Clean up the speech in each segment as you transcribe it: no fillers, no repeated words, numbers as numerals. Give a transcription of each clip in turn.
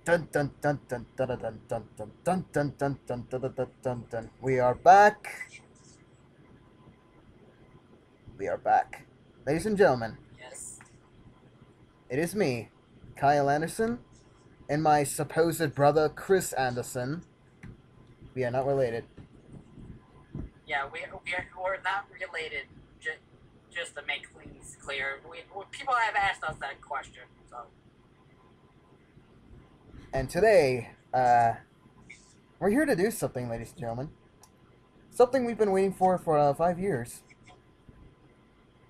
Dun dun dun dun dun dun dun dun dun dun dun dun dun dun dun dun. We are back. We are back. Ladies and gentlemen, Yes. it is me, Kyle Anderson, and my supposed brother Chris Anderson. We are not related. Yeah, we're not related. Just to make things clear, people have asked us that question. So And today, we're here to do something, ladies and gentlemen. Something we've been waiting for 5 years.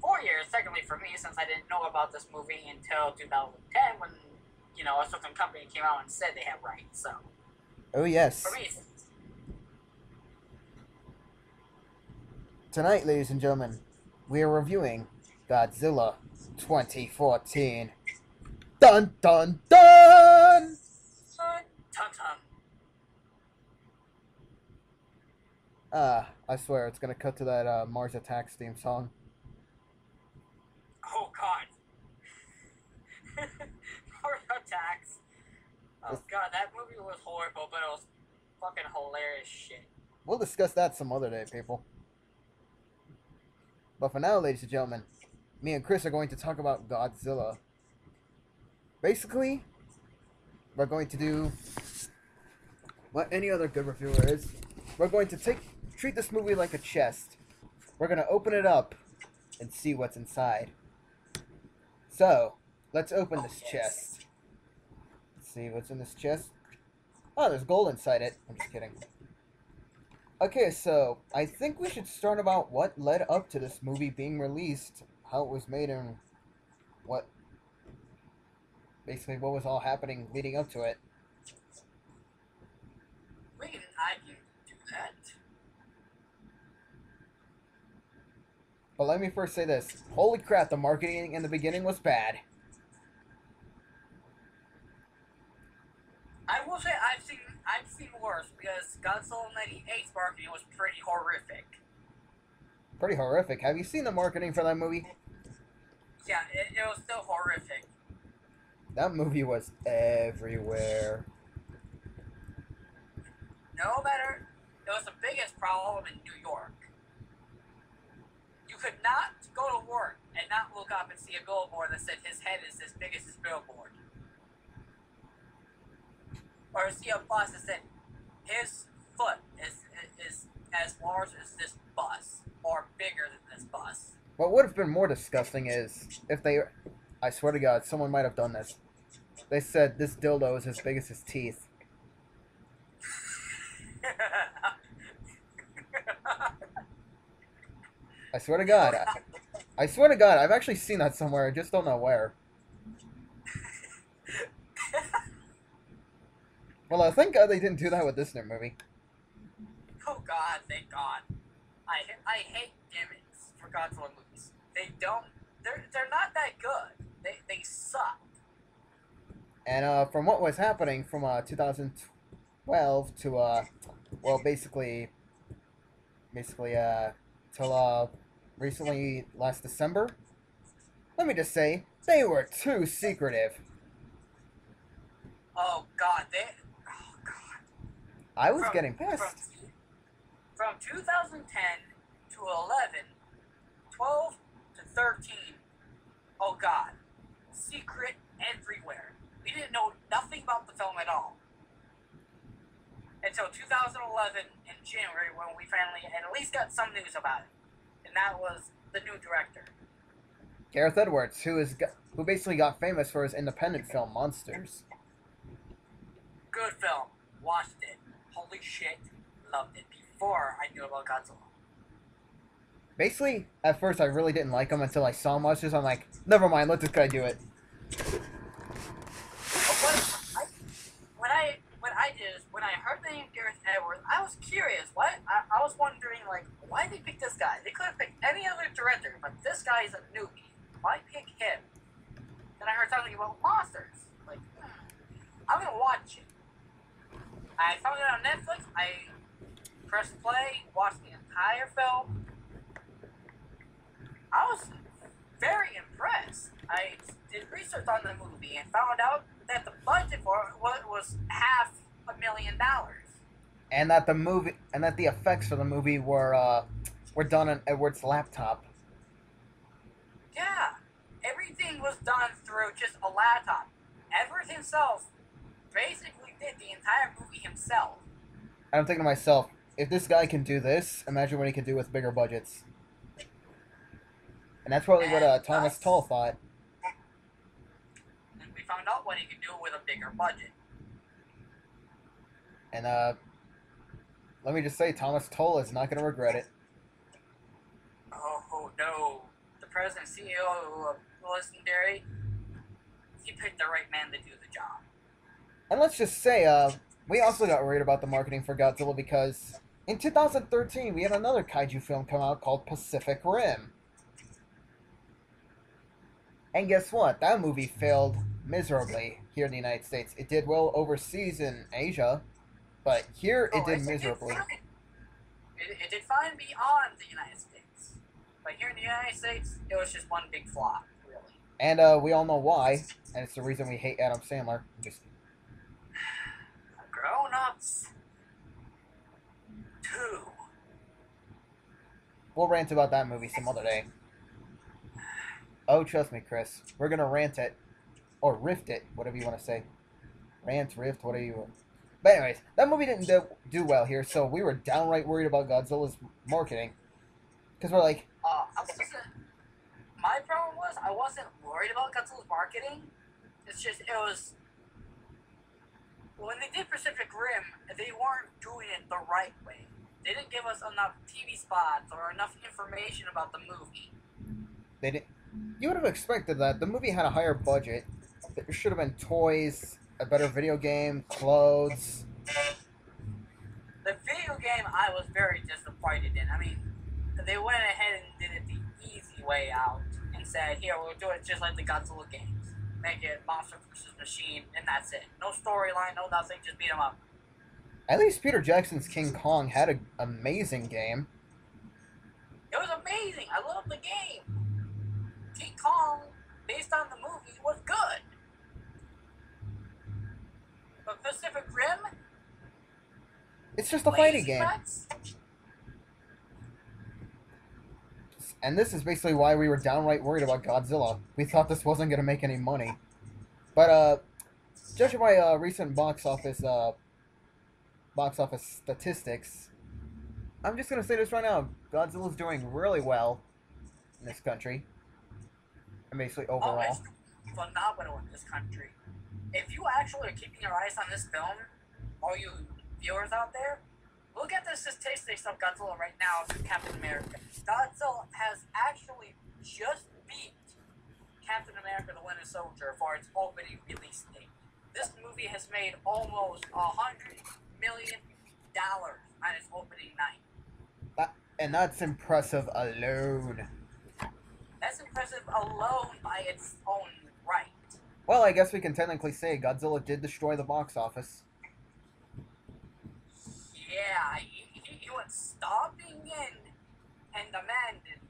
4 years, technically for me, since I didn't know about this movie until 2010 when a certain company came out and said they have rights. So Oh for yes. me, Tonight, ladies and gentlemen, we are reviewing Godzilla 2014. Dun dun dun! ton ton. I swear it's gonna cut to that Mars Attacks theme song. Oh God. Heart attacks. Oh This- God, that movie was horrible, but it was fucking hilarious shit. We'll discuss that some other day, people. But for now, ladies and gentlemen, me and Chris are going to talk about Godzilla. Basically, we're going to do what any other good reviewer is. We're going to treat this movie like a chest. We're going to open it up and see what's inside. So, let's open this Yes. chest. Let's see what's in this chest. Oh, there's gold inside it. I'm just kidding. Okay, so I think we should start about what led up to this movie being released, how it was made, and what basically what was all happening leading up to it. I can do that. But let me first say this. Holy crap, the marketing in the beginning was bad. I will say I've seen worse because Godzilla 98's marketing was pretty horrific. Pretty horrific. Have you seen the marketing for that movie? Yeah, it was still horrific. That movie was everywhere. No matter, it was the biggest problem in New York. You could not go to work and not look up and see a billboard that said his head is as big as his billboard. Or see a bus that said his foot is as large as this bus, or bigger than this bus. What would have been more disgusting is if they... I swear to God, someone might have done this. They said this dildo is as big as his teeth. I swear to God. I swear to God, I've actually seen that somewhere. I just don't know where. Well, I thank God they didn't do that with this new movie. Oh God, thank God. I hate gimmicks for Godzilla movies. They're not that good. They suck. And from what was happening from 2012 to well, basically till recently last December. Let me just say they were too secretive. Oh God, oh God. I was From getting from pissed. from 2010 to 11, 12 to 13. Oh God, secret everywhere. We didn't know nothing about the film at all until 2011 in January when we finally at least got some news about it, and that was the new director. Gareth Edwards, who basically got famous for his independent film Monsters. Good film. Watched it. Holy shit. Loved it before I knew about Godzilla. Basically, at first I really didn't like him until I saw Monsters. I'm like, never mind, let this guy do it. But when I heard the name Gareth Edwards, I was curious. I was wondering why they picked this guy? They could have picked any other director, but this guy is a newbie. Why pick him? Then I heard something about monsters. I'm gonna watch it. I found it on Netflix. I pressed play, watched the entire film. I was very impressed. I did research on the movie and found out that the budget for what was $500,000. And that the effects for the movie were done on Edward's laptop. Yeah, everything was done through just a laptop. Edward himself basically did the entire movie himself. I'm thinking to myself, if this guy can do this, imagine what he could do with bigger budgets. And that's probably what Thomas Tull thought. And we found out what he could do with a bigger budget. And let me just say, Thomas Tull is not going to regret it. Oh no, the president and CEO of Legendary, he picked the right man to do the job. And let's just say, we also got worried about the marketing for Godzilla because in 2013 we had another kaiju film come out called Pacific Rim. And guess what? That movie failed miserably here in the United States. It did well overseas in Asia, but here it did miserably. It did fine beyond the United States. But here in the United States, it was just one big flop, really. And we all know why, and it's the reason we hate Adam Sandler. Just Grown-ups 2. We'll rant about that movie some other day. Oh, trust me, Chris. We're gonna rant it. Or rift it, whatever you want to say. Rant, rift, whatever you want. But anyways, that movie didn't do well here, so we were downright worried about Godzilla's marketing. Because we're like... my problem was, I wasn't worried about Godzilla's marketing. It's just, it was... When they did Pacific Rim, they weren't doing it the right way. They didn't give us enough TV spots or enough information about the movie. They didn't... You would have expected that. The movie had a higher budget. There should have been toys, a better video game, clothes. The video game I was very disappointed in. I mean, they went ahead and did it the easy way out and said, here, we'll do it just like the Godzilla games. Make it Monster vs. Machine, and that's it. No storyline, no nothing, just beat them up. At least Peter Jackson's King Kong had an amazing game. It was amazing. I loved the game. King Kong, based on the movie, was good. But Pacific Rim? It's just a fighting game. And this is basically why we were downright worried about Godzilla. We thought this wasn't going to make any money. But, judging by recent box office statistics, I'm just going to say this right now. Godzilla's doing really well in this country. And basically overall. Oh, it's phenomenal in this country. If you actually are keeping your eyes on this film, all you viewers out there, look at the statistics of Godzilla right now to Captain America. Godzilla has actually just beat Captain America the Winter Soldier for its opening release date. This movie has made almost $100 million on its opening night. And that's impressive alone. That's impressive alone by its own right. Well, I guess we can technically say Godzilla did destroy the box office. Yeah, he went stomping in and demanded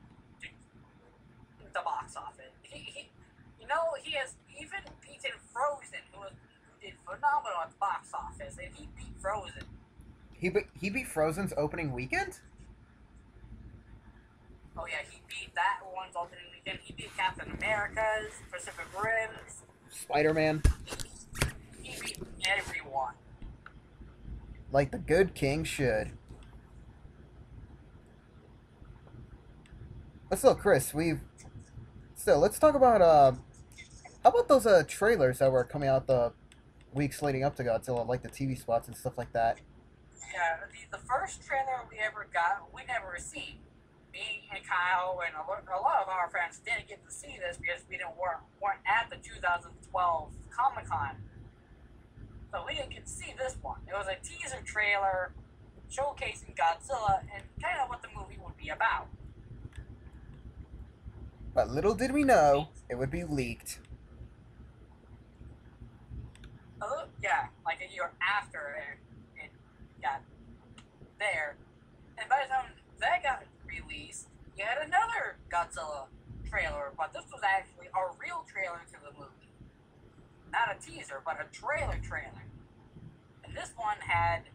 the box office. He has even beaten Frozen, who did phenomenal at the box office, and he beat Frozen. He beat Frozen's opening weekend? Oh yeah, he beat that one's opening weekend. He beat Captain America's, Pacific Rim's, Spider-Man. He beat everyone. Like the good king should. But still, Chris, let's talk about, how about those, trailers that were coming out the weeks leading up to Godzilla, like the TV spots and stuff like that? Yeah, the first trailer we ever got, we never seen. Me and Kyle and a lot of our friends didn't get to see this because we weren't at the 2012 Comic-Con. So we didn't get to see this one. It was a teaser trailer showcasing Godzilla and kind of what the movie would be about. But little did we know, it would be leaked. Yeah, like a year after it got there. And by the time that got released, you had another Godzilla trailer, but this was actually a real trailer to the movie. not a teaser, but a trailer. And this one had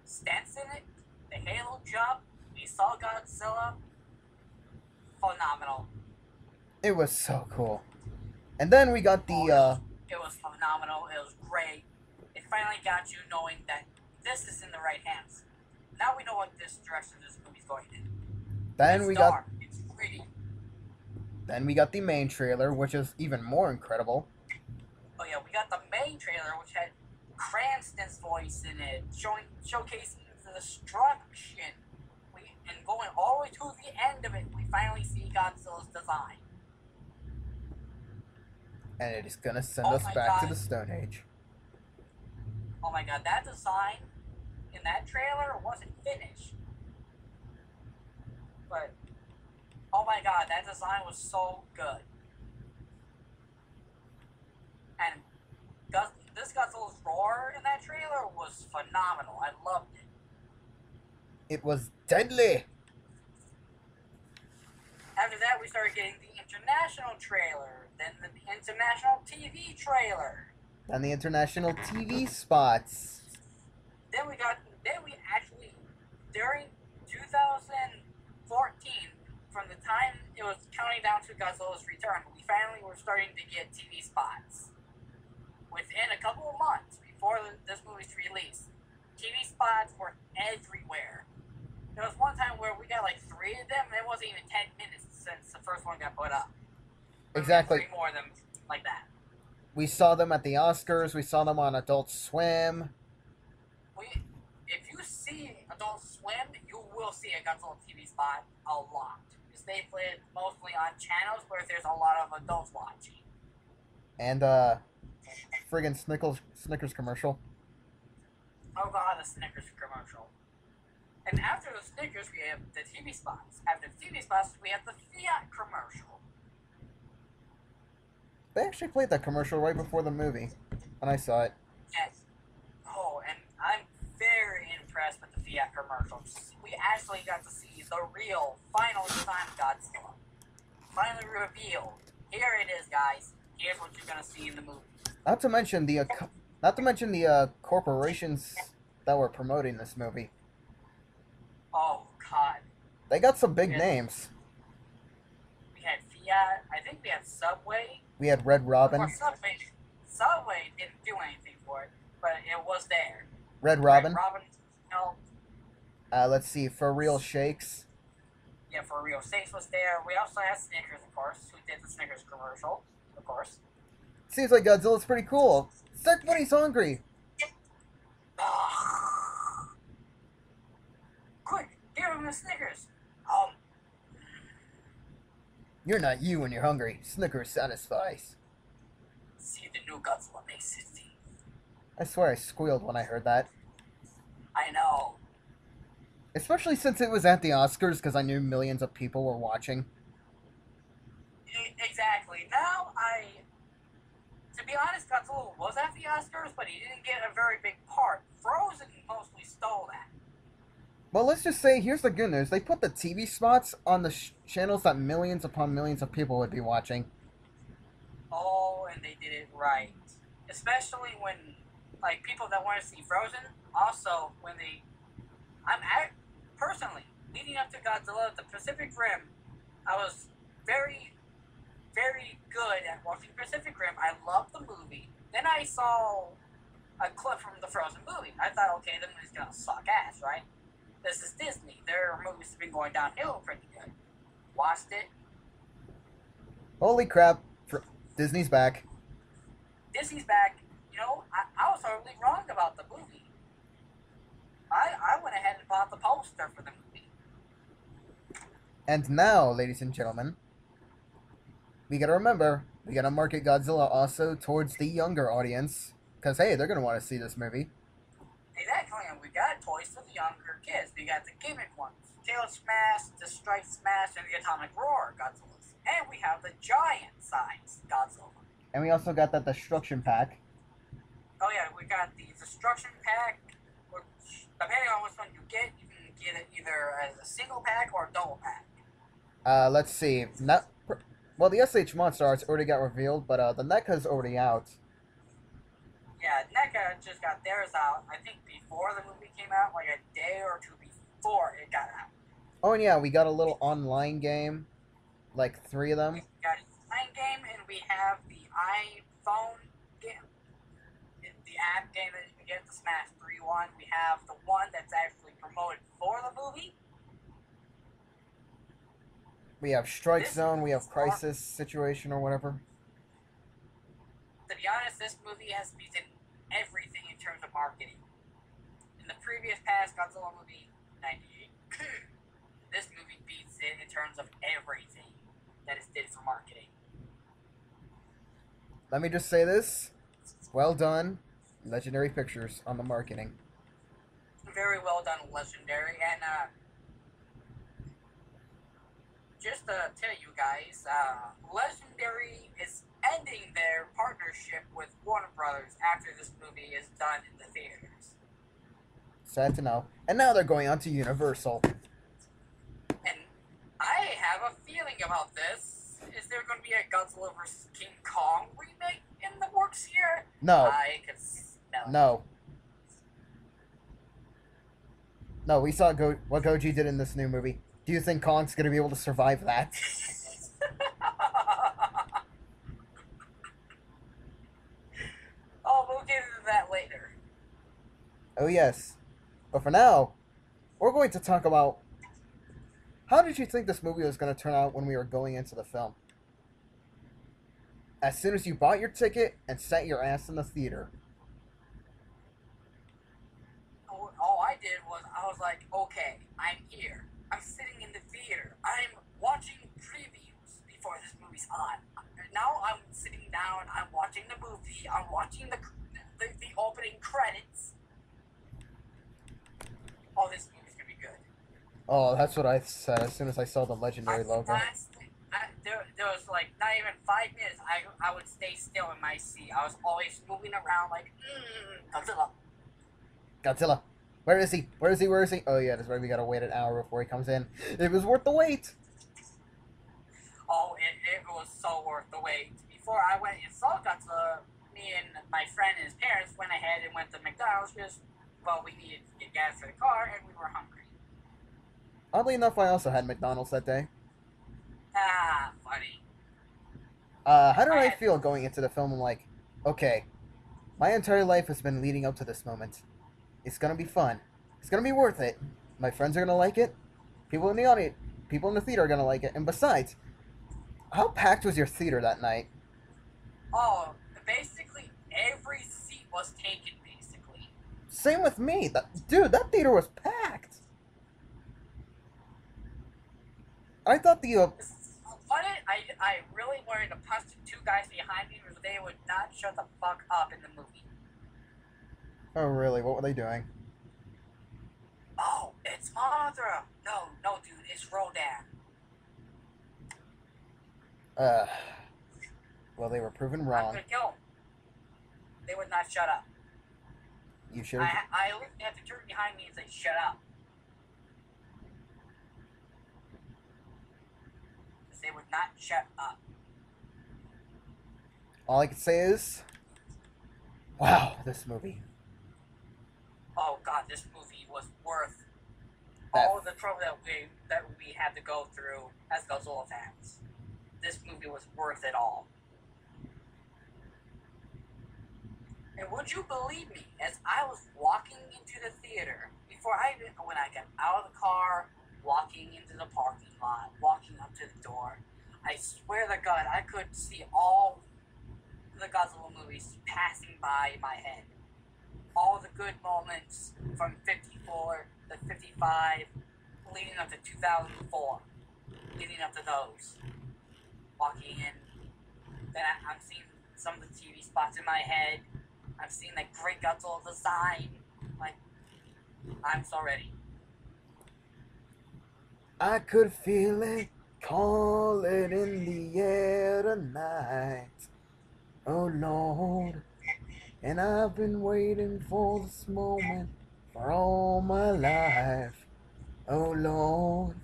stunts in it, the Halo jump, we saw Godzilla. Phenomenal. It was so cool. And then we got the, it was phenomenal. It was great. It finally got you knowing that this is in the right hands. Now we know what this direction this movie's going in. It's dark. It's gritty. Then we got the main trailer, which is even more incredible. Oh yeah, we got the main trailer, which had Cranston's voice in it, showcasing the destruction. And going all the way to the end of it, we finally see Godzilla's design. And it is gonna send us back to the Stone Age. Oh my god, that design in that trailer wasn't finished. But, oh my god, that design was so good. And this Godzilla's roar in that trailer was phenomenal. I loved it. It was deadly. After that, we started getting the international trailer, then the international TV trailer. And the international TV spots. Then we actually, during 2014, from the time it was counting down to Godzilla's return, we finally were starting to get TV spots. Within a couple of months before this movie's release, TV spots were everywhere. There was one time where we got like 3 of them, and it wasn't even 10 minutes since the first one got put up. Exactly. 3 more of them like that. We saw them at the Oscars. We saw them on Adult Swim. If you see Adult Swim, you will see a Godzilla TV spot a lot. Because they play it mostly on channels where there's a lot of adults watching. And, friggin' Snickers commercial. Oh god, the Snickers commercial. And after the Snickers, we have the TV spots. After the TV spots, we have the Fiat commercial. They actually played that commercial right before the movie, when I saw it. Yes. Oh, and I'm very impressed with the Fiat commercials. We actually got to see the real, final design of Godzilla. Finally revealed. Here it is, guys. Here's what you're gonna see in the movie. Not to mention the corporations that were promoting this movie. Oh god. They got some big names. We had Fiat. I think we had Subway. We had Red Robin. Well, Subway didn't do anything for it, but it was there. Red Robin. Red Robin, no. Let's see, For Real Shakes. Yeah, For Real Shakes was there. We also had Snickers, of course, who did the Snickers commercial, of course. Seems like Godzilla's pretty cool. Except when he's hungry. Quick, give him the Snickers. You're not you when you're hungry. Snickers satisfies. See the new Godzilla May 16th. I swear I squealed when I heard that. I know. Especially since it was at the Oscars, because I knew millions of people were watching. Exactly. Now, to be honest, Godzilla was at the Oscars, but he didn't get a very big part. Frozen mostly stole that. Well, let's just say, here's the good news. They put the TV spots on the channels that millions upon millions of people would be watching. Oh, and they did it right. Especially when, like, people that want to see Frozen, also, when personally, leading up to Godzilla, the Pacific Rim, I was very, very good at watching Pacific Rim. I loved the movie. Then I saw a clip from the Frozen movie. I thought, okay, the movie's gonna suck ass, right? This is Disney. Their movies have been going downhill pretty good. Watched it. Holy crap. Disney's back. Disney's back. You know, I was totally wrong about the movie. I went ahead and bought the poster for the movie. And now, ladies and gentlemen, we gotta remember, we gotta market Godzilla also towards the younger audience. Because, hey, they're gonna want to see this movie. Exactly, and we got toys for the younger kids. We got the gimmick ones. Tail Smash, the Strike Smash, and the Atomic Roar Godzillas. And we have the giant size Godzilla. And we also got that Destruction Pack. Oh yeah, we got the Destruction Pack, which, depending on which one you can get it either as a single pack or a double pack. Let's see. Well, the SH Monster Art's already got revealed, but the NECA's already out. Yeah, NECA just got theirs out, I think before the movie came out, like a day or two before it got out. Oh, and yeah, we got a little online game, like 3 of them. We got a design game, and we have the iPhone game, the app game that you can get, the Smash 3 one. We have the one that's actually promoted for the movie. We have Strike This Zone, we have is Crisis Situation or whatever. To be honest, this movie has beaten everything in terms of marketing. In the previous past Godzilla movie, 98, this movie beats it in terms of everything that it did for marketing. Let me just say this. Well done, Legendary Pictures, on the marketing. Very well done, Legendary. And just to tell you guys, Legendary is ending their partnership with Warner Brothers after this movie is done in the theaters. Sad to know. And now they're going on to Universal. And I have a feeling about this. Is there going to be a Godzilla vs. King Kong remake in the works here? No. I can smell it. No. No, we saw what Goji did in this new movie. Do you think Kong's going to be able to survive that? Oh, we'll get into that later. Oh, yes. But for now, we're going to talk about how did you think this movie was going to turn out when we were going into the film? As soon as you bought your ticket and sat your ass in the theater. All I did was, I was like, okay, I'm here. I'm sitting in the theater. I'm watching previews before this movie's on. Now I'm sitting down, I'm watching the movie, I'm watching the opening credits. Oh, this movie's gonna be good. Oh, that's what I said as soon as I saw the Legendary logo. There was like not even 5 minutes. I would stay still in my seat. I was always moving around like, Godzilla. Godzilla. Where is he? Where is he? Where is he? Oh, yeah, that's right. We gotta wait an hour before he comes in. It was worth the wait. Oh, it was so worth the wait. Before I went and saw Godzilla, me and my friend and his parents went ahead and went to McDonald's because, well, we needed to get gas for the car and we were hungry. Oddly enough, I also had McDonald's that day. Ah, funny. How did I feel going into the film? I'm like, okay, my entire life has been leading up to this moment. It's gonna be fun. It's gonna be worth it. My friends are gonna like it. People in the audience, people in the theater are gonna like it. And besides, how packed was your theater that night? Oh, basically every seat was taken, basically. Same with me. Dude, that theater was packed. I thought the... I really wanted to punch the 2 guys behind me because they would not shut the fuck up in the movie. Oh, really? What were they doing? Oh, it's Mothra! No, dude, it's Rodan. Well, they were proven I'm wrong. gonna kill them. They would not shut up. You should I literally had to turn behind me and say, shut up. Because they would not shut up. All I can say is... Wow, this movie. Oh god, this movie was worth That- all the trouble that we had to go through as Godzilla fans. This movie was worth it all. And would you believe me, as I was walking into the theater, when I got out of the car, walking into the parking lot, walking up to the door, I swear to God, I could see all the Godzilla movies passing by in my head. All the good moments from 54 to 55, leading up to 2004, leading up to those. Walking in, then I'm seeing some of the TV spots in my head. I'm seeing that great Godzilla design. Like, I'm so ready. I could feel it calling in the air tonight. Oh, Lord. And I've been waiting for this moment for all my life. Oh, Lord.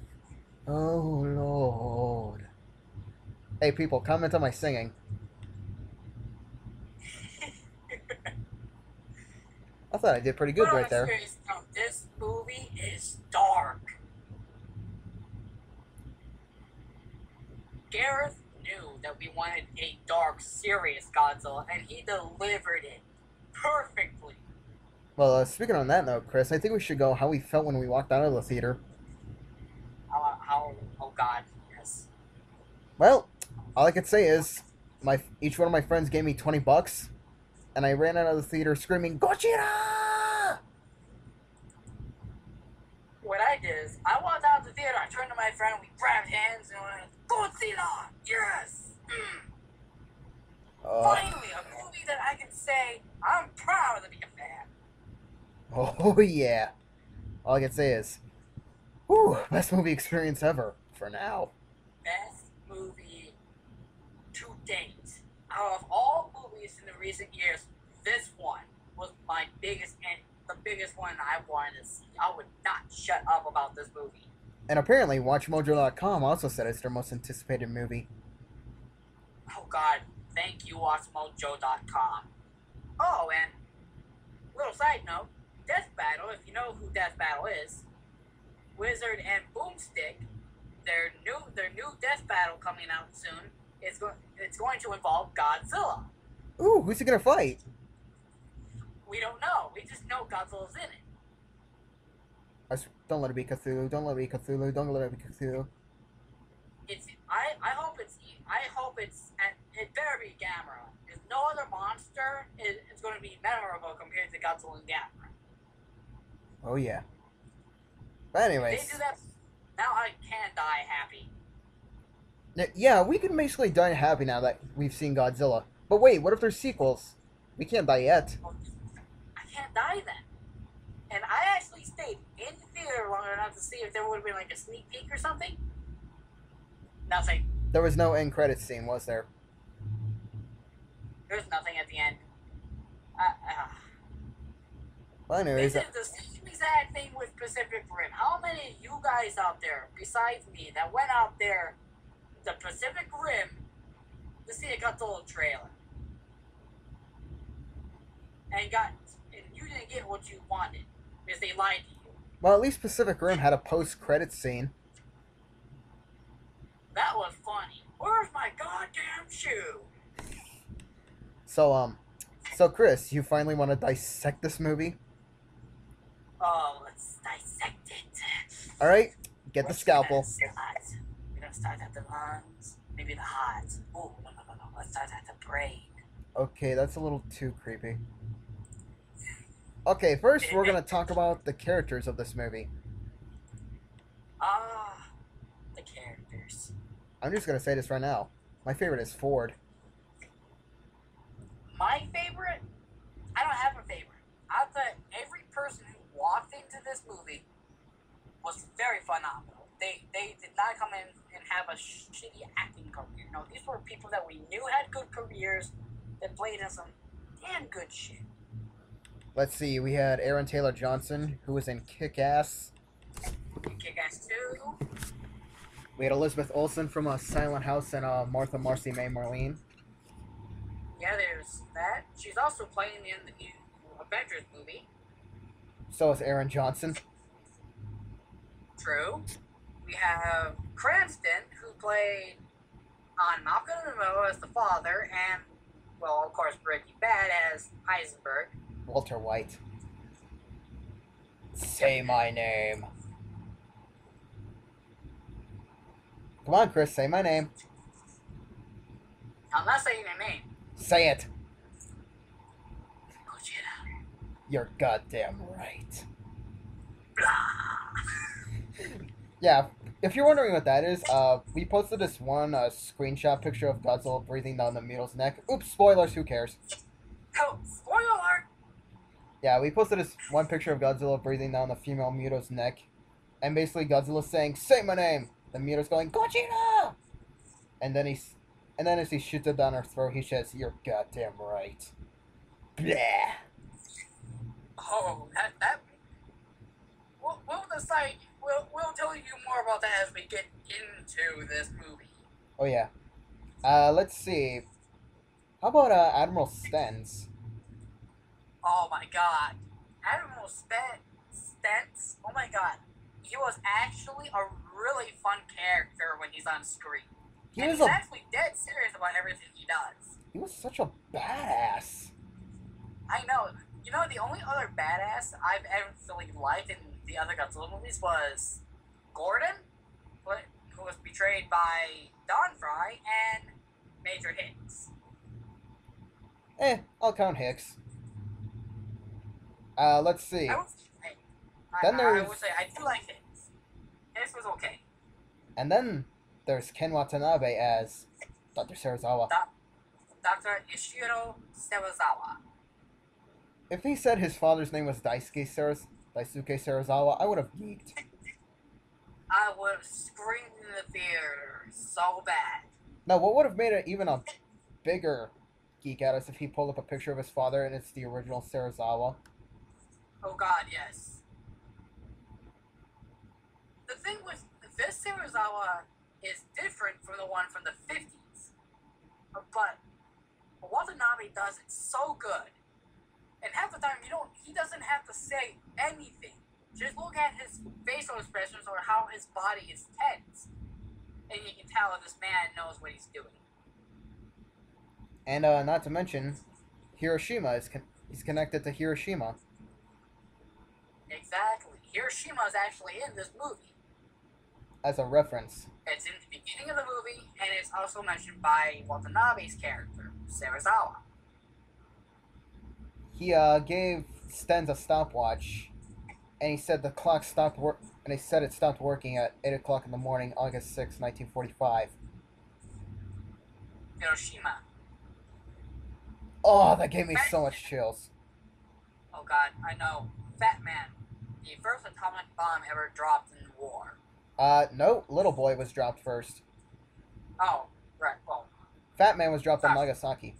Oh, Lord. Hey, people, comment on my singing. I thought I did pretty But good on right a there. serious note, this movie is dark. Gareth knew that we wanted a dark, serious Godzilla, and he delivered it perfectly. Well, speaking on that note, Chris, I think we should go how we felt when we walked out of the theater. Oh God, yes. Well, all I could say is, each one of my friends gave me $20, and I ran out of the theater screaming Godzilla! What I did is, I walked out of the theater, I turned to my friend, we grabbed hands, and went, Godzilla! Yes! Finally, a movie that I can say I'm proud to be a fan. Oh yeah. All I can say is, whew, best movie experience ever for now. Best movie to date. Out of all movies in the recent years, this one was my biggest and the biggest one I wanted to see. I would not shut up about this movie. And apparently, WatchMojo.com also said it's their most anticipated movie. Oh God, thank you, WatchMojo.com. Oh, and little side note, Death Battle, if you know who Death Battle is, Wizard and Boomstick, their new Death Battle coming out soon, it's going to involve Godzilla. Ooh, who's he gonna fight? We don't know. We just know Godzilla's in it. Don't let it be Cthulhu. Don't let it be Cthulhu. Don't let it be Cthulhu. I hope it better be Gamera. If no other monster is going to be memorable compared to Godzilla and Gamera. Oh yeah. But anyways. If they do that, now I can die happy. Yeah, we can basically die happy now that we've seen Godzilla. But wait, what if there's sequels? We can't die yet. Well, I can't die then. And I actually stayed in the theater long enough to see if there would have been like a sneak peek or something. Nothing. There was no end credits scene, was there? There's nothing at the end. Well, anyways. This is the same exact thing with Pacific Rim. How many of you guys out there, besides me, that went out there, the Pacific Rim, to see a Godzilla trailer? And you didn't get what you wanted because they lied to you. Well, at least Pacific Rim had a post-credits scene. That was funny. Where's my goddamn shoe? So Chris, you finally want to dissect this movie? Oh, let's dissect it. All right, get the scalpel. We're gonna start at the lungs, maybe the heart. Oh, no. Let's start at the brain. Okay, that's a little too creepy. Okay, first we're gonna talk about the characters of this movie. The characters. I'm just gonna say this right now. My favorite is Ford. My favorite? I don't have a favorite. I thought every person who walked into this movie was very phenomenal. They did not come in and have a shitty acting career. No, these were people that we knew had good careers that played in some damn good shit. Let's see, we had Aaron Taylor Johnson, who was in Kick-Ass. Kick-Ass 2. We had Elizabeth Olsen from Silent House and Martha Marcy May Marlene. Yeah, there's that. She's also playing in the new Avengers movie. So is Aaron Johnson. True. We have Cranston, who played on Malcolm in the Middle as the father, and, well, of course, Breaking Bad as Heisenberg. Walter White. Say my name. Come on, Chris, say my name. I'm not saying your name. Say it. Godzilla. You're goddamn right. Blah. Yeah, if you're wondering what that is, we posted this one screenshot picture of Godzilla breathing down the Mutant's neck. Oops, spoilers, who cares? Oh, spoiler alert! Yeah, we posted this one picture of Godzilla breathing down the female Muto's neck. And basically Godzilla saying, say my name! The Muto's going, Godzilla! And then as he shoots it down her throat, he says, you're goddamn right. Blah. Oh, that we'll decide. We'll tell you more about that as we get into this movie. Oh yeah. Let's see. How about Admiral Stens? Oh my god. Admiral Spence, oh my god, he was actually a really fun character when he's on screen. And he's actually dead serious about everything he does. He was such a badass. I know. You know, the only other badass I've actually liked in the other Godzilla movies was Gordon, who was betrayed by Don Fry, and Major Hicks. I'll count Hicks. Let's see. I would say I do like Hicks. Hicks was okay. And then there's Ken Watanabe as Dr. Serizawa. Dr. Ishiro Serizawa. If he said his father's name was Daisuke Serizawa, I would have geeked. I would have screamed in the theater so bad. Now, what would have made it even a bigger geek out is if he pulled up a picture of his father and it's the original Serizawa. Oh god, yes. The thing with this Serizawa is different from the one from the 50s. But Watanabe does it so good. And half the time he doesn't have to say anything. Just look at his facial expressions or how his body is tense. And you can tell this man knows what he's doing. And not to mention, Hiroshima he's connected to Hiroshima. Exactly. Hiroshima is actually in this movie. As a reference. It's in the beginning of the movie, and it's also mentioned by Watanabe's character, Serizawa. He gave Stenz a stopwatch, and he said the clock stopped and he said it stopped working at 8 o'clock in the morning, August 6, 1945. Hiroshima. Oh, that gave me so much chills. Oh god, I know. Fat Man. The first atomic bomb ever dropped in war. No, Little Boy was dropped first. Oh, right, well. Fat Man was dropped on Nagasaki.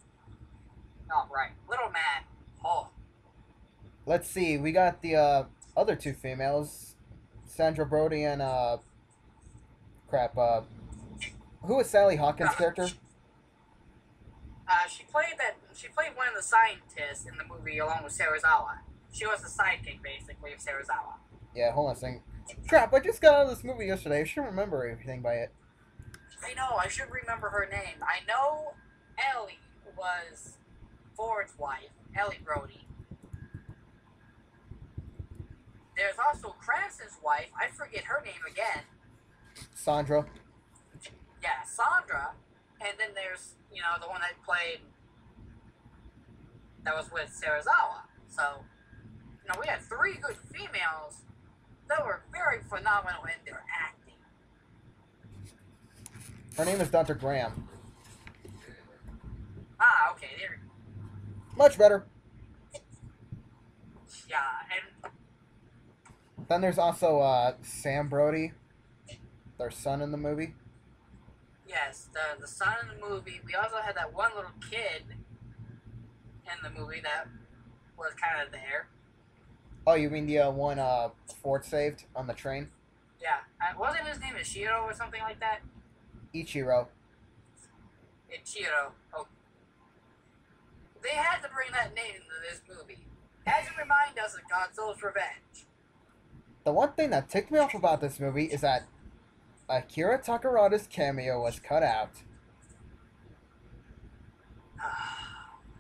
Oh, right. Little Man. Oh. Let's see, we got the other two females, Sandra Brody and who was Sally Hawkins' character? She played one of the scientists in the movie along with Serizawa. She was the sidekick, basically, of Serizawa. Yeah, hold on a second. Crap, I just got out of this movie yesterday. I should remember everything by it. I know, I should remember her name. I know Ellie was Ford's wife, Ellie Brody. There's also Cranston's wife. I forget her name again. Sandra. Yeah, Sandra. And then there's, the one that was with Serizawa. So, we had three good females that were very phenomenal in their acting. Her name is Dr. Graham. Ah, okay. Much better. Yeah, and then there's also Sam Brody, their son in the movie. Yes, the son in the movie. We also had that one little kid in the movie that was kind of there. Oh, you mean the one Ford saved on the train? Yeah. Wasn't his name Ishiro or something like that? Ichiro. Ichiro. Oh. They had to bring that name into this movie. Had to remind us of Godzilla's Revenge. The one thing that ticked me off about this movie is that Akira Takarada's cameo was cut out.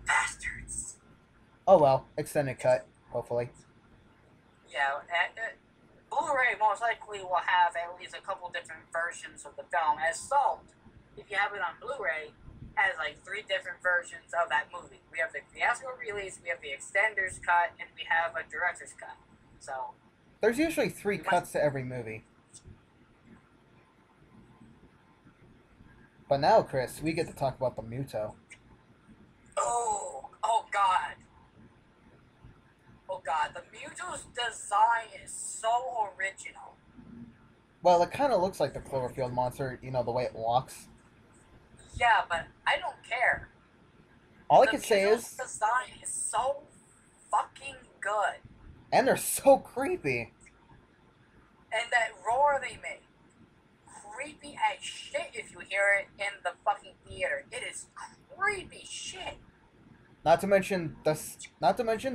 Bastards. Oh well, extended cut, hopefully. Yeah, Blu-ray most likely will have at least a couple different versions of the film. As Salt, if you have it on Blu-ray, has like 3 different versions of that movie. We have the theatrical release, we have the extenders cut, and we have a director's cut. So there's usually 3 cuts to every movie. But now, Chris, we get to talk about the Muto. Oh God. Oh God, the Muto's design is so original. Well, it kind of looks like the Cloverfield monster, the way it walks. Yeah, but I don't care. All I can say is the design is so fucking good. And they're so creepy. And that roar they make. Creepy as shit if you hear it in the fucking theater. It is creepy shit. Not to mention the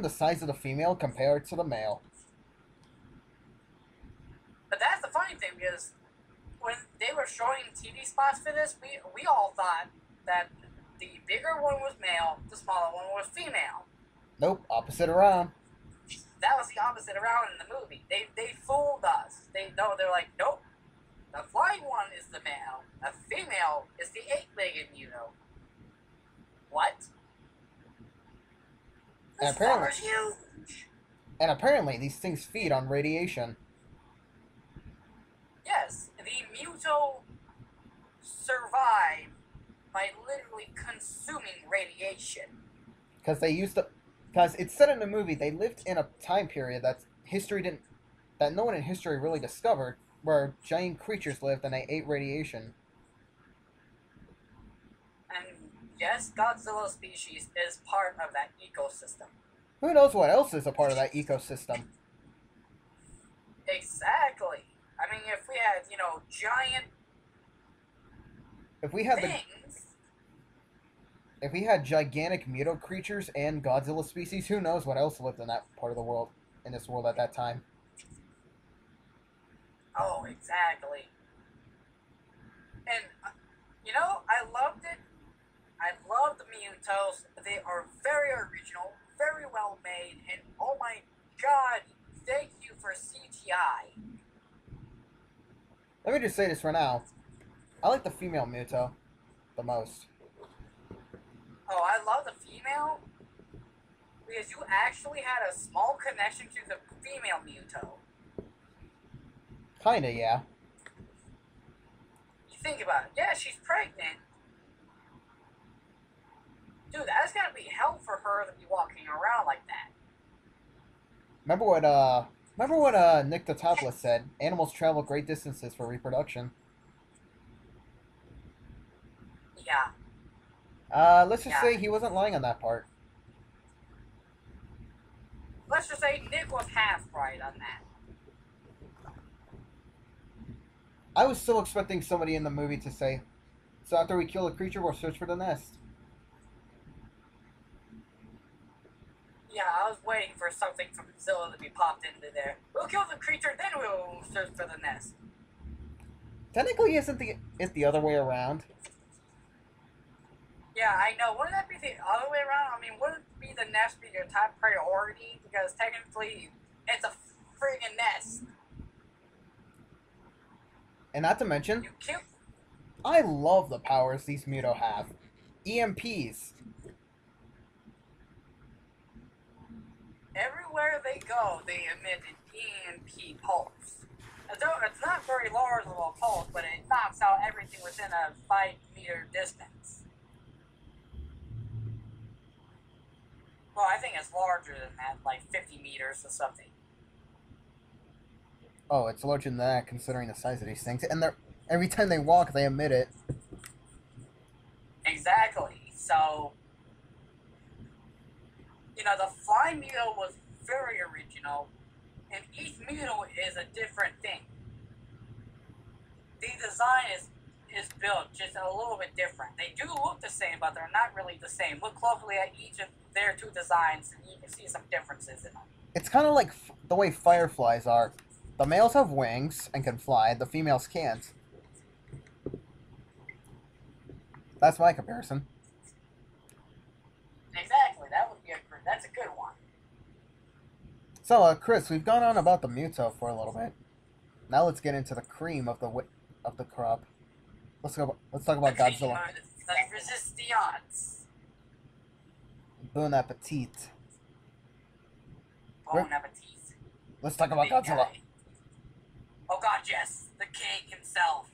size of the female compared to the male. But that's the funny thing because when they were showing TV spots for this, we all thought that the bigger one was male, the smaller one was female. Nope, opposite around. That was the opposite around in the movie. They fooled us. They're like, nope. The flying one is the male. The female is the eight-legged Muto. What? This flower's huge. And apparently these things feed on radiation. Yes, the Muto survive by literally consuming radiation. Because it's said in the movie they lived in a time period that no one in history really discovered, where giant creatures lived and they ate radiation. And yes, Godzilla species is part of that ecosystem. Who knows what else is a part of that ecosystem? Exactly. I mean, if we had, giant If we had things. If we had gigantic Muto creatures and Godzilla species, who knows what else lived in that part of the world, in this world at that time. Oh, exactly. And, I loved it. I love the Mutos. They are very original, very well made, and oh my god, thank you for CGI. Let me just say this for now. I like the female Muto the most. Oh, I love the female because you actually had a small connection to the female Muto. Kinda, yeah. You think about it. Yeah, she's pregnant. Dude, that's gotta be hell for her to be walking around like that. Remember what Nick the Topless said? Animals travel great distances for reproduction. Yeah. Let's just say he wasn't lying on that part. Let's just say Nick was half right on that. I was still expecting somebody in the movie to say, so after we kill a creature, we'll search for the nest. Yeah, I was waiting for something from Godzilla to be popped into there. We'll kill the creature, then we'll search for the nest. Technically, it's the other way around? Yeah, I know. Wouldn't that be the other way around? I mean, wouldn't be the nest be your top priority? Because technically, it's a friggin' nest. And not to mention, You kill. I love the powers these Muto have. EMPs. Everywhere they go, they emit an EMP pulse. It's not very large of a pulse, but it knocks out everything within a 5-meter distance. Well, I think it's larger than that, like 50 meters or something. Oh, it's larger than that, considering the size of these things. And every time they walk, they emit it. Exactly. So, the flying Muto was very original, and each Muto is a different thing. The design is built just a little bit different. They do look the same, but they're not really the same. Look closely at each of their two designs, and you can see some differences in them. It's kind of like the way fireflies are. The males have wings and can fly, the females can't. That's my comparison. Exactly. That's a good one. So, Chris, we've gone on about the Muto for a little bit. Now let's get into the cream of the crop. Let's talk about Godzilla. The resistance. Bon appetit. Bon appetit. Let's talk about Godzilla. Oh god, yes. The king himself.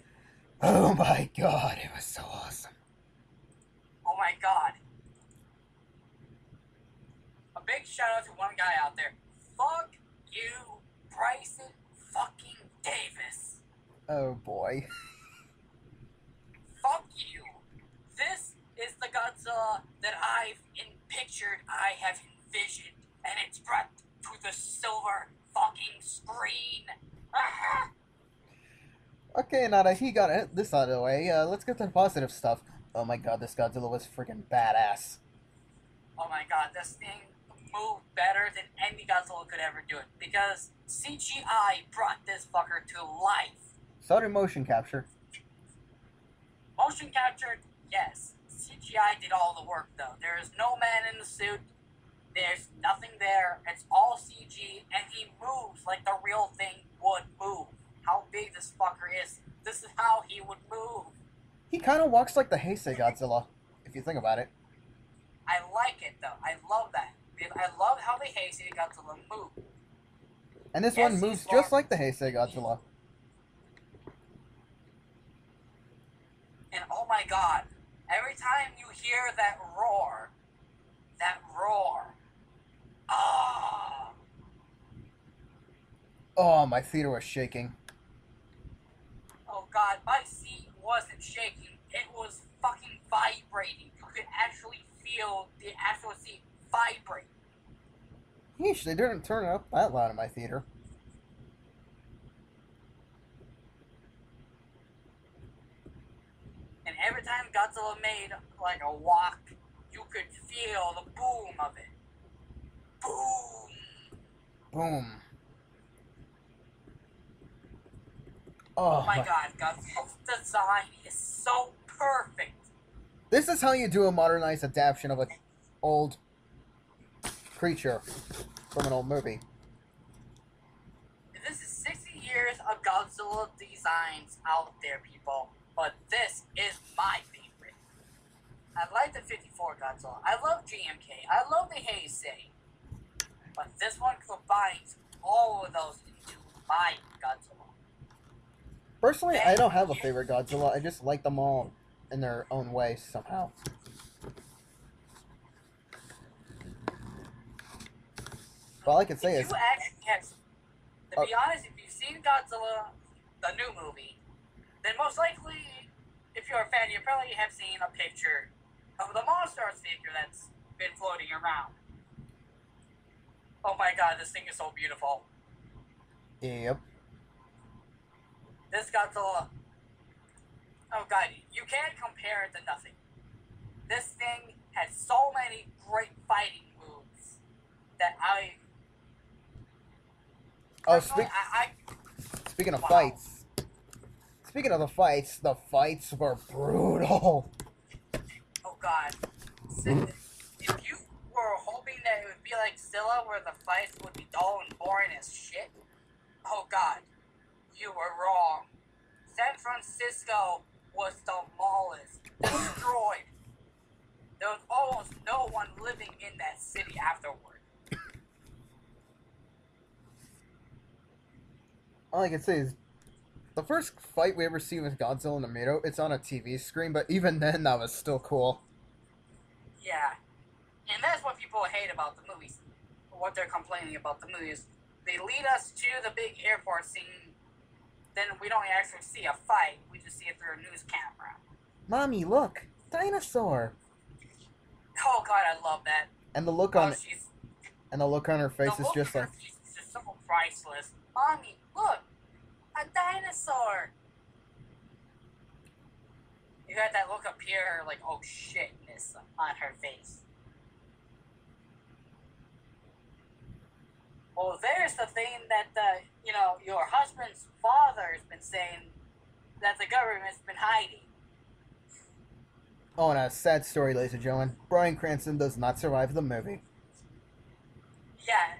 Oh my god, it was so awesome. Oh my god. A big shout out to one guy out there. Fuck you, Bryson fucking Davis. Oh boy. Fuck you. This is the Godzilla that I have envisioned, and it's brought to the silver fucking screen. Okay, now that he got this out of the way, let's get to the positive stuff. Oh my god, this Godzilla was freaking badass. oh my god, this thing moved better than any Godzilla could ever do it. Because CGI brought this fucker to life. So did motion capture. Motion captured, yes. CGI did all the work, though. There is no man in the suit. There's nothing there. It's all CG, and he moves like the real thing would move. How big this fucker is. This is how he would move. He kind of walks like the Heisei Godzilla, if you think about it. I like it, though. I love that. Because I love how the Heisei Godzilla move. And this one moves just like the Heisei Godzilla. And oh my god, every time you hear that roar, ah! Oh, my theater was shaking. Oh god, my seat wasn't shaking. It was fucking vibrating. You could actually feel the actual seat vibrate. Yeesh, they didn't turn it up that loud in my theater. And every time Godzilla made like a walk, you could feel the boom of it. Boom! Boom. Oh my god, Godzilla's design is so perfect. This is how you do a modernized adaptation of an old creature from an old movie. This is 60 years of Godzilla designs out there, people. But this is my favorite. I like the 54 Godzilla. I love GMK. I love the Heisei. But this one combines all of those into my Godzilla. Personally, I don't have a favorite Godzilla. I just like them all in their own way somehow. All I can say is, you actually have, to be honest, if you've seen Godzilla, the new movie, then most likely, if you're a fan, you probably have seen a picture of the Monsters figure that's been floating around. Oh my god, this thing is so beautiful. yep. This Godzilla, oh god, you can't compare it to nothing. This thing has so many great fighting moves that speaking of fights. Speaking of the fights were brutal. Oh god. If you were hoping that it would be like Zilla, where the fights would be dull and boring as shit, oh god, you were wrong. San Francisco was demolished, destroyed. There was almost no one living in that city afterward. All I can say is, the first fight we ever see with Godzilla and Naruto, it's on a TV screen, but even then, that was still cool. Yeah. And that's what people hate about the movies. What they're complaining about the movies. They lead us to the big airport scene, then we don't actually see a fight, we just see it through a news camera. Mommy, look! Dinosaur! Oh god, I love that. And the look on her face is just like... It's just so priceless. Mommy, look! A dinosaur! You got that look up here, like, oh shitness on her face. Well, there's the thing that, your husband's father's been saying that the government's been hiding. Oh, and a sad story, ladies and gentlemen. Bryan Cranston does not survive the movie. Yeah.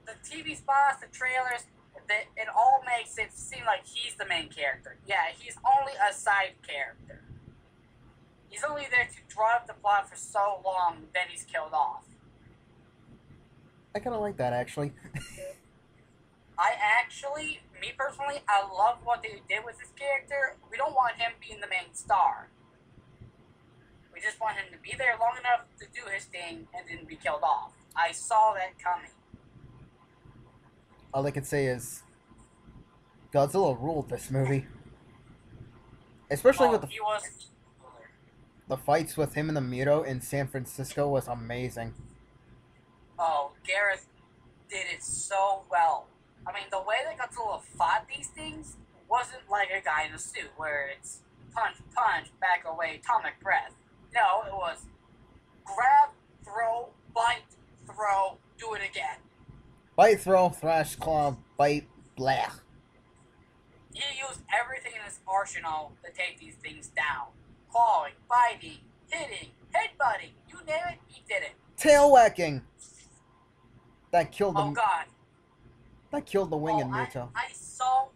The TV spots, the trailers, it all makes it seem like he's the main character. Yeah, he's only a side character. He's only there to drive the plot for so long, then he's killed off. I kind of like that, actually. Me personally, I love what they did with this character. We don't want him being the main star. We just want him to be there long enough to do his thing and then be killed off. I saw that coming. All I can say is, Godzilla ruled this movie. Especially with the fights with him and the Miro in San Francisco was amazing. Oh, Gareth did it so well. I mean, the way that Godzilla fought these things wasn't like a guy in a suit where it's punch, punch, back away, atomic breath. No, it was grab, throw, Bite, throw, thrash, claw, bite, blah. He used everything in his arsenal to take these things down. Clawing, biting, hitting, headbutting, you name it, he did it. Tail whacking. That killed Oh the. god. That killed the wing in I Muto. so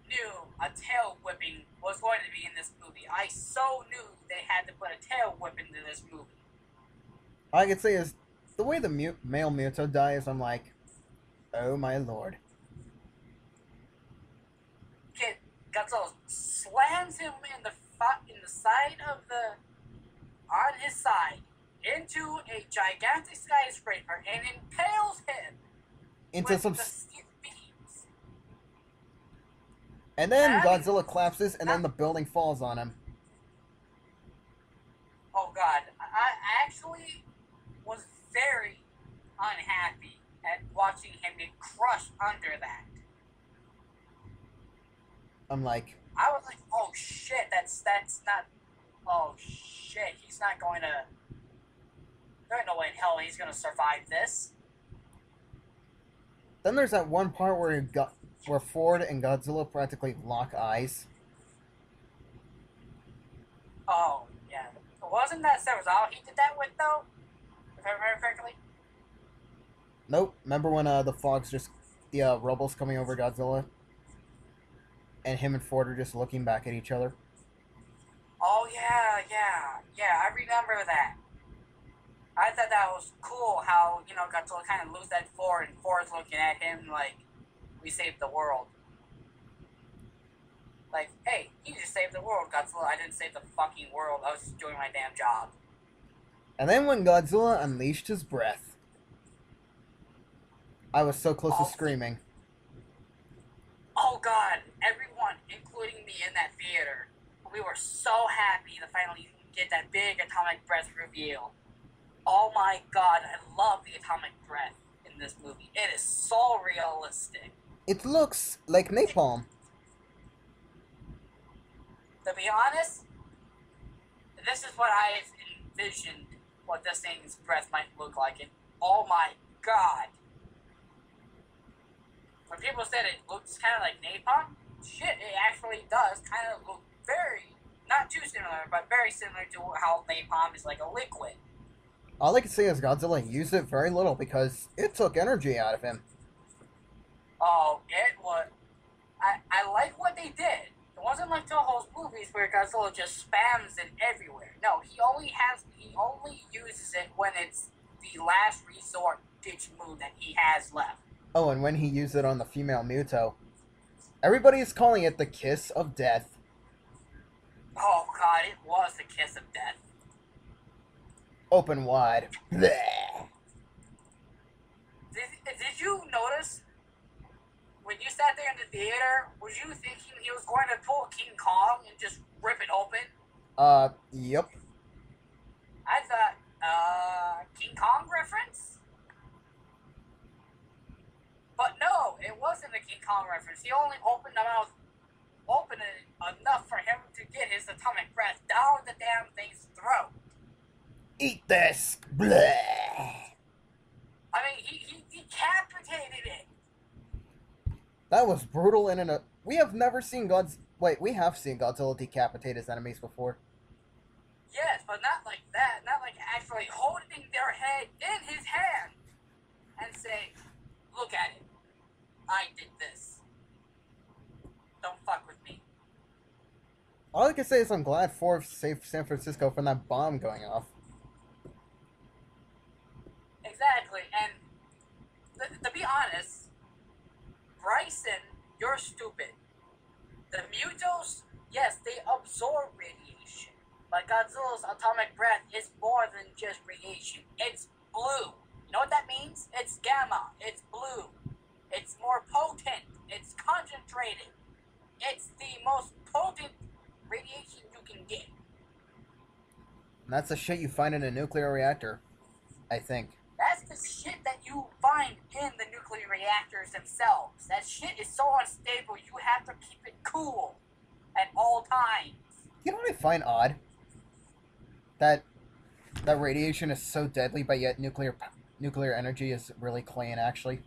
knew a tail whipping was going to be in this movie. I so knew they had to put a tail whip into this movie. All I can say is the way the male Muto dies. I'm like, oh my lord. Kid Godzilla slams him in the side of the on his side into a gigantic skyscraper and impales him Into with some. the steel beams. And then I mean, Godzilla collapses, and then the building falls on him. oh god, I actually was very unhappy at watching him get crushed under that. I'm like, I was like, oh shit, that's not. Oh shit, he's not going to. There ain't no way in hell he's going to survive this. then there's that one part where Ford and Godzilla practically lock eyes. Oh yeah, wasn't that Several he did that with though? If I remember correctly. Nope. Remember when the rubble's coming over Godzilla, and him and Ford are just looking back at each other. Oh yeah, I remember that. I thought that was cool how, Godzilla kind of lose that Ford and Ford's looking at him like, we saved the world. Like, hey, you just saved the world, Godzilla. I didn't save the fucking world. I was just doing my damn job. And then when Godzilla unleashed his breath, I was so close to screaming. Oh god, everyone, including me in that theater, we were so happy to finally get that big atomic breath reveal. Oh my god, I love the atomic breath in this movie. It is so realistic. It looks like napalm. To be honest, this is what I envisioned what this thing's breath might look like. And oh my god. When people said it looks kind of like napalm, shit, it actually does kind of look not too similar, but very similar to how napalm is like a liquid. All I can say is Godzilla used it very little because it took energy out of him. Oh, it was. I like what they did. It wasn't like Toho's movies where Godzilla just spams it everywhere. No, he only uses it when it's the last resort ditch move that he has left. Oh, and when he used it on the female Muto, everybody is calling it the kiss of death. Oh god, it was the kiss of death. Open wide. Blech. Did you notice when you sat there in the theater? Was you thinking he was going to pull King Kong and just rip it open? Yep. I thought, King Kong reference? But no, it wasn't a King Kong reference. He only opened it enough for him to get his atomic breath down the damn thing's throat. Eat this. Blech. I mean, he decapitated it. That was brutal we have never seen we have seen Godzilla decapitate his enemies before. Yes, but not like that. Not like actually holding their head in his hand and say, look at it. I did this. Don't fuck with me. All I can say is I'm glad Ford saved San Francisco from that bomb going off. Exactly, and to be honest, Bryson, you're stupid. The Mutos, yes, they absorb radiation, but Godzilla's atomic breath is more than just radiation. It's blue. You know what that means? It's gamma. It's blue. It's more potent. It's concentrated. It's the most potent radiation you can get. And that's the shit you find in a nuclear reactor, I think. That's the shit that you find in the nuclear reactors themselves. That shit is so unstable, you have to keep it cool at all times. You know what I find odd? That radiation is so deadly, but yet nuclear energy is really clean, actually.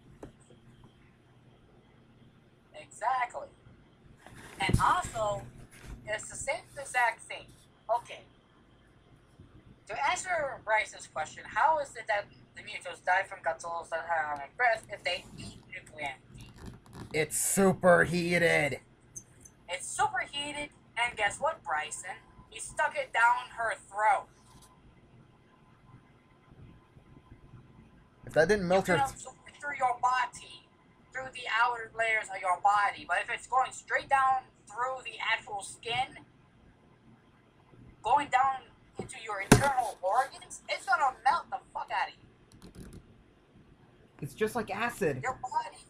And also, it's the same exact thing. Okay, to answer Bryce's question, how is it that the Mutos die from Godzilla's breath if they eat nuclear energy? It's superheated. It's superheated, and guess what, Bryson? He stuck it down her throat. If that didn't melt You her... can absorb it through your body, through the outer layers of your body, but if it's going straight down through the actual skin, going down into your internal organs, it's gonna melt the fuck out of you. It's just like acid. Your body,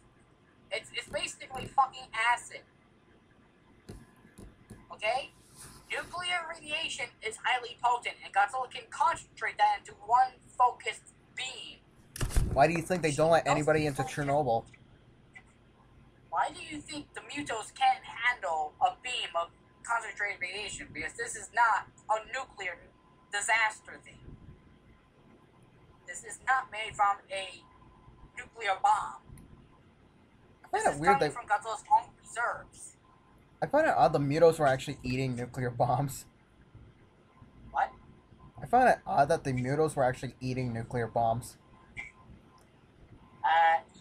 it's basically fucking acid. Okay? Nuclear radiation is highly potent, and Godzilla can concentrate that into one focused beam. Why do you think they don't let anybody into Chernobyl? Why do you think the Mutos can't handle a beam of concentrated radiation? Because this is not a nuclear disaster thing. This is not made from a nuclear bomb. I This find is it weird coming that... from Godzilla's own reserves. I find it odd the Mutos were actually eating nuclear bombs. What? I find it odd that the Mutos were actually eating nuclear bombs.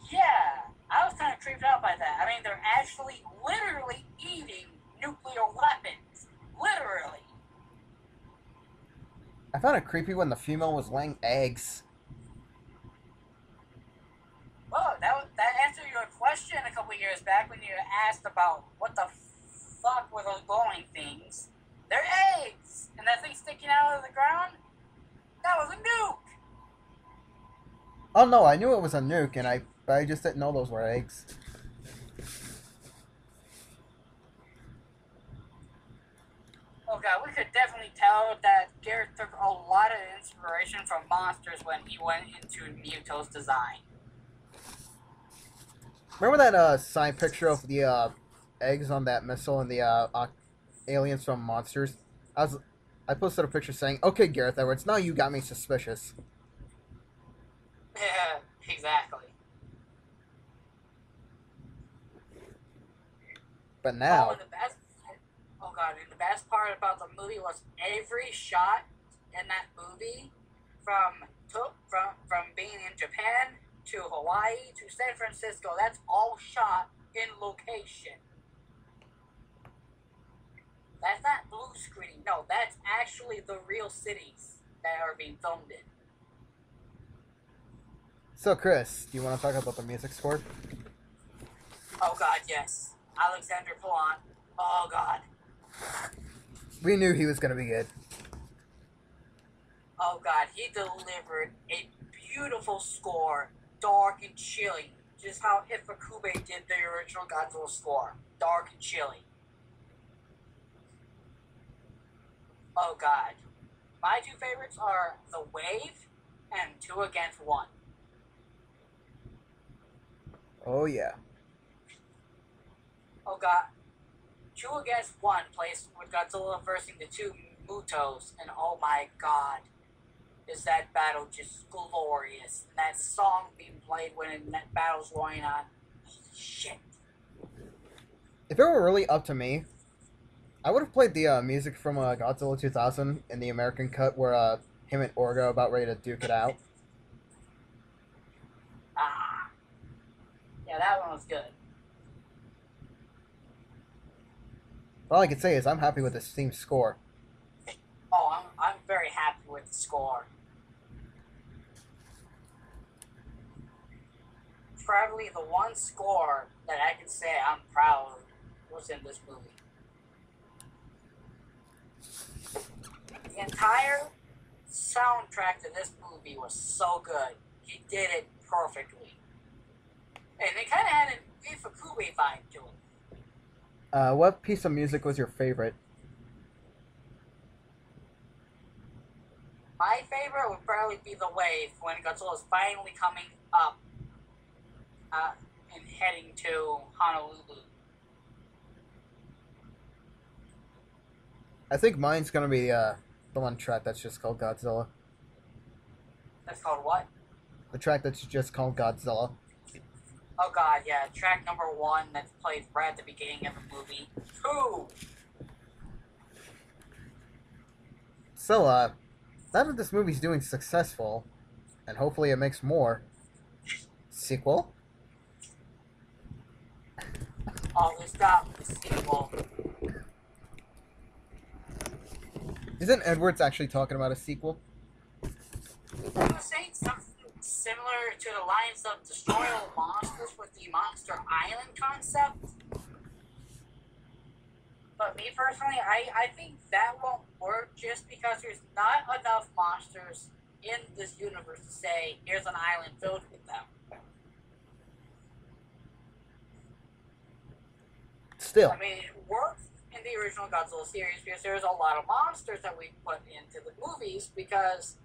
Yeah. I was kind of creeped out by that. I mean, they're actually literally eating nuclear weapons. Literally. I found it creepy when the female was laying eggs. Well, that answered your question a couple years back when you asked about what the fuck were those glowing things. They're eggs! And that thing sticking out of the ground? That was a nuke! Oh no, I knew it was a nuke, and I just didn't know those were eggs. Oh god, we could definitely tell that Garrett took a lot of inspiration from monsters when he went into Muto's design. Remember that side picture of the eggs on that missile and the aliens from Monsters? I posted a picture saying, "Okay, Gareth Edwards, now you got me suspicious." Yeah, exactly. But now, And the best part about the movie was every shot in that movie, from being in Japan to Hawaii to San Francisco, that's all shot in location. That's not blue screen. No, that's actually the real cities that are being filmed in. so Chris, do you want to talk about the music score? Oh god, yes. Alexander Palan. Oh god. We knew he was gonna be good. Oh god, he delivered a beautiful score, dark and chilly, just how Ifukube did the original Godzilla score, dark and chilly. Oh god. My two favorites are The Wave and Two Against One. Oh yeah. Oh god. Two Against One plays with Godzilla versing the two Mutos, and oh my god, is that battle just glorious. And that song being played when that battle's going on. Holy shit. If it were really up to me, I would have played the music from Godzilla 2000 in the American cut where him and Orga are about ready to duke it out. Ah. Yeah, that one was good. All I can say is I'm happy with this theme score. Oh, I'm very happy with the score. Probably the one score that I can say I'm proud was in this movie. The entire soundtrack to this movie was so good. He did it perfectly. And it kind of had an Ifukube vibe to it. What piece of music was your favorite? My favorite would probably be The Wave, when Godzilla is finally coming up and heading to Honolulu. I think mine's gonna be the one track that's just called Godzilla. That's called what? The track that's just called Godzilla. Oh god, yeah, track number 1 that's played right at the beginning of the movie. 2! So, now that this movie's doing successful, and hopefully it makes more, sequel? Always stop the sequel. Isn't Edwards actually talking about a sequel? I was saying something similar to the lines of Destroy All Monsters with the Monster Island concept. But me personally, I think that won't work just because there's not enough monsters in this universe to say, here's an island filled with them. Still. I mean, it worked in the original Godzilla series because there's a lot of monsters that we put into the movies because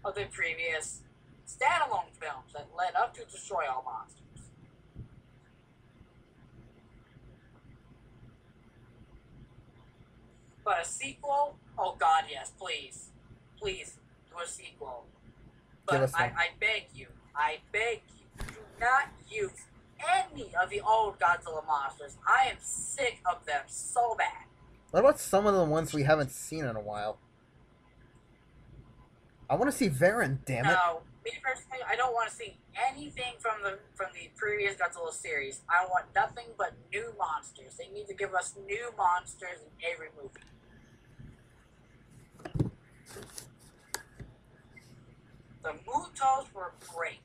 of the previous standalone films that led up to Destroy All Monsters. But a sequel? Oh god, yes, please. Please, do a sequel. But I beg you, do not use any of the old Godzilla monsters. I am sick of them so bad. What about some of the ones we haven't seen in a while? I want to see Varen, damn it. No, me personally, I don't want to see anything from the previous Godzilla series. I want nothing but new monsters. They need to give us new monsters in every movie. The Mutos were great.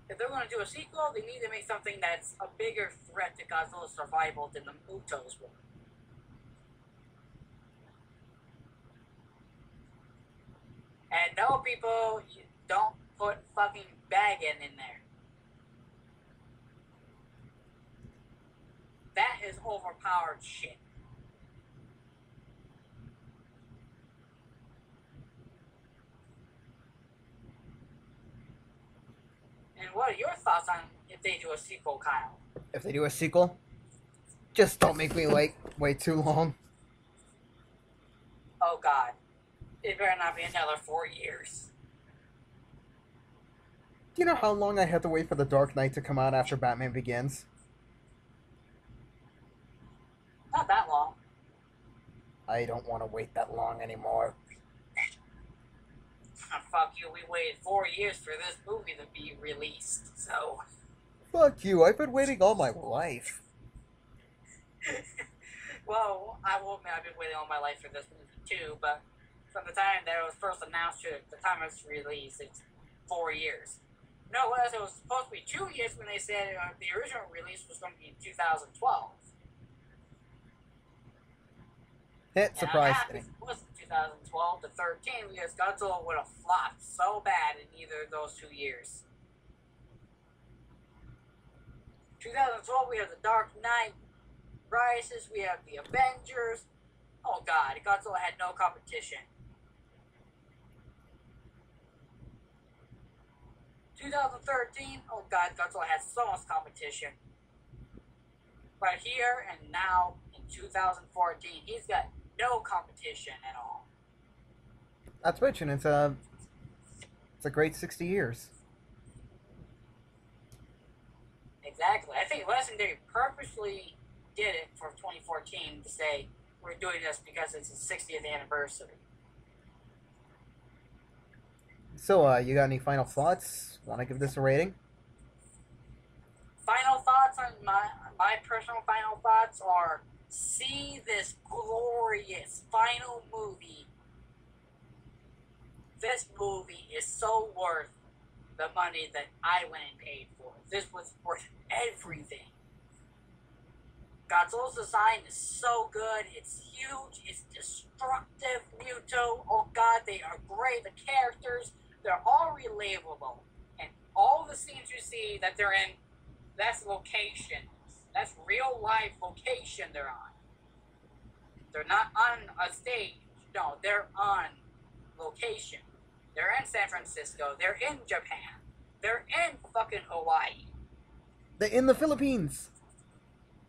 If they're going to do a sequel, they need to make something that's a bigger threat to Godzilla's survival than the Mutos were. And no, people, you don't put fucking Baggin in there. That is overpowered shit. And what are your thoughts on if they do a sequel, Kyle? If they do a sequel, just don't make me wait too long. Oh god. It better not be another 4 years. Do you know how long I had to wait for The Dark Knight to come out after Batman Begins? Not that long. I don't want to wait that long anymore. Fuck you, we waited 4 years for this movie to be released, so... Fuck you, I've been waiting all my life. Well, I will admit I've been waiting all my life for this movie too, but from the time that it was first announced to the time it was released, it's 4 years. No, it was supposed to be 2 years when they said the original release was going to be in 2012. It surprised me. If it wasn't 2012 to 13 because Godzilla would have flopped so bad in either of those 2 years. 2012 we have The Dark Knight Rises, we have The Avengers. Oh god, Godzilla had no competition. 2013, oh god, Godzilla had so much competition. But here and now, in 2014, he's got no competition at all. Not to mention, it's a great 60 years. Exactly. I think Legendary purposely did it for 2014 to say, we're doing this because it's the 60th anniversary. So, you got any final thoughts? Want to give this a rating? Final thoughts on my personal final thoughts are, see this glorious final movie. This movie is so worth the money that I went and paid for. This was worth everything. Godzilla's design is so good. It's huge. It's destructive. Muto. Oh god, they are great. The characters, they're all relatable. And all the scenes you see that they're in, that's location. That's real life location they're on. They're not on a stage. No, they're on location. They're in San Francisco. They're in Japan. They're in fucking Hawaii. They're in the Philippines.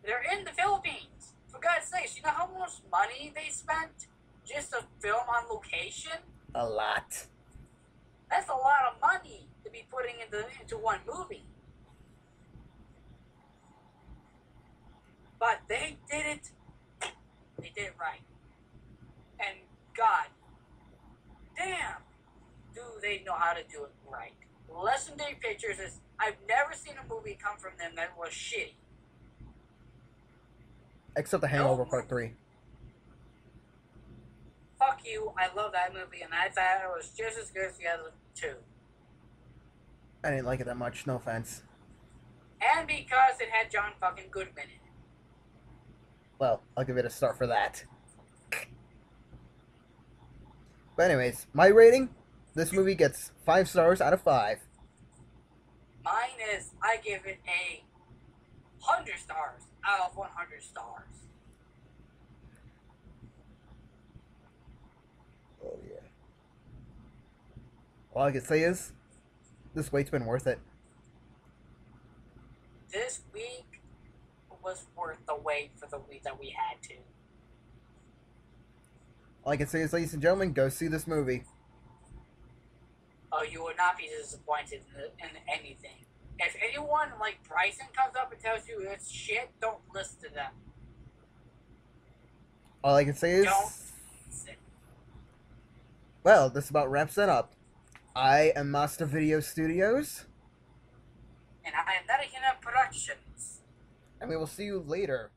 They're in the Philippines. For God's sakes, you know how much money they spent just to film on location? A lot. That's a lot of money to be putting into one movie. But they did it. They did it right. And God damn, do they know how to do it right. Legendary Pictures is... I've never seen a movie come from them that was shitty. Except The Hangover Part 3. Fuck you, I love that movie, and I thought it was just as good as the other two. I didn't like it that much, no offense. And because it had John fucking Goodman in it. Well, I'll give it a star for that. But anyways, my rating, this movie gets 5 stars out of 5. Mine is, I give it a 100 stars out of 100 stars. Oh yeah. All I can say is, this wait's been worth it. This week was worth the wait for the week that we had to. All I can say is, ladies and gentlemen, go see this movie. Oh, you will not be disappointed in anything. If anyone like Bryson comes up and tells you it's shit, don't listen to them. All I can say is, Don't listen. well, this about wraps it up. I am Master Video Studios. And I am NaruhinaProductions. And we will see you later.